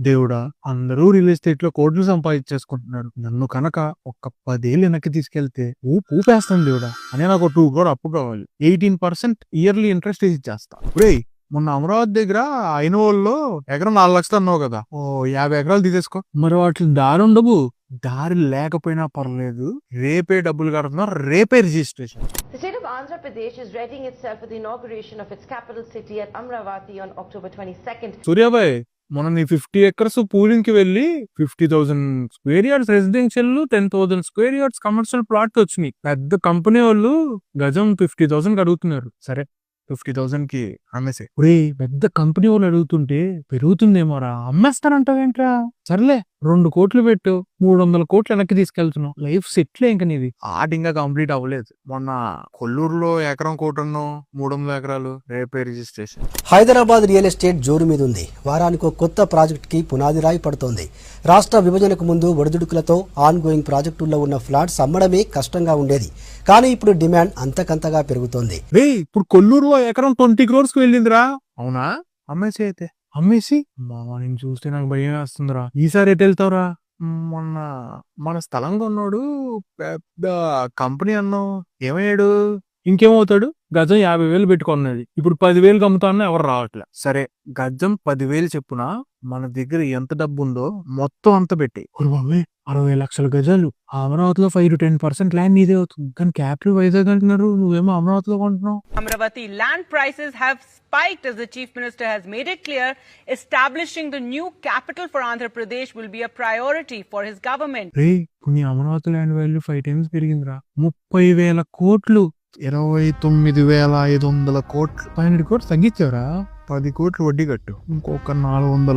దేవుడా, అందరూ real estate లో కోట్లు సంపాదించేసుకుంటున్నారు. నన్ను కనుక ఒక్క 10 ఏళ్ళు వెనక్కి తీసుకెళ్తే ఊపేస్తాను దేవుడా అని నాకు 2 crore అప్పు కావాలి. 18% ఇయర్లీ ఇంట్రెస్ట్ ఇచ్చేస్తా. మొన్న అమరావతి దగ్గర ఐనోల్లో ఎకరం 4 లక్షలు అన్నావు కదా, 50 ఎకరాలు తీసేసుకో. మరి వాటి దారి ఉండవు. దారి లేకపోయినా పర్లేదు, రేపే డబ్బులు కడుతున్నారు, రేపే registration. The state of Andhra Pradesh is readying itself for the inauguration of its capital city at Amravati on October 22nd. సూర్యాబాయ్, మొన్న నీ 50 acres పూలింగ్ కి వెళ్ళి 50,000 square yards residential, 10,000 square yards commercial plot వచ్చినాయి. పెద్ద కంపెనీ వాళ్ళు గజం 50,000 అడుగుతున్నారు. సరే, 50,000 కి అమ్మేసే. పెద్ద కంపెనీ వాళ్ళు అడుగుతుంటే పెరుగుతుందేమోరా, అమ్మేస్తానంటావేంట్రా? సర్లే, 2 కోట్లు పెట్టు, 300 కోట్లు వెనక్కి తీసుకెళ్తున్నావు. లైఫ్ సెటిల్ ఇంకా నీది. ఆట ఇంకా కంప్లీట్ అవ్వలేదు. మొన్న కొల్లూరులో ఎకరం 1 కోటి 300 ఎకరాలు, రేపే రిజిస్ట్రేషన్. హైదరాబాద్ రియల్ ఎస్టేట్ జోరు మీద ఉంది. వారానికి కొత్త ప్రాజెక్ట్ కి పునాది రాయి పడుతోంది. రాష్ట్ర విభజనకు ముందు ఒడిదుడుకులతో ఆన్ గోయింగ్ ప్రాజెక్టుల్లో ఉన్న ఫ్లాట్స్ అమ్మడమే కష్టంగా ఉండేది. కానీ ఇప్పుడు డిమాండ్ అంతకంతగా పెరుగుతోంది. ఇప్పుడు కొల్లూరులో ఎకరం 20 crores కి వెళ్ళిందిరా. అవునా? అమ్మేసి అయితే అమ్మేసి నేను చూస్తే నాకు భయం వేస్తుందిరా. ఈసారి ఎటు వెళ్తావురా? మొన్న మన స్థలం కొన్నాడు, పెద్ద కంపెనీ అన్నావు, ఏమయ్యాడు? ఇంకేమవుతాడు? గజం 50,000 పెట్టుకున్నది, ఇప్పుడు 10,000 అమ్ముతానని ఎవరు రావట్లే. సరే, గజం 10,000 చెప్పున మన దగ్గర ఎంత డబ్బు ఉందో మొత్తం అంత పెట్టి 60 లక్షల గజాలు. అమరావతిలో 5 to 10% ల్యాండ్ నీదే అవుతుంది. కానీ క్యాపిటల్ వైజాగ్ అంటున్నారు, నువ్వేమో అమరావతిలో కొంటున్నావు. Amravati land prices have spiked as the Chief Minister has made it clear establishing the new capital for Andhra Pradesh will be a priority for his government. నీ అమరావతి ల్యాండ్ వాల్యూ 5 times పెరిగిందిరా. 30,000 కోట్లు, 29,500 కోట్లు. 500 కోట్లు తగ్గించారా? 10 కోట్లు వడ్డీ కట్టు, ఇంకొక 400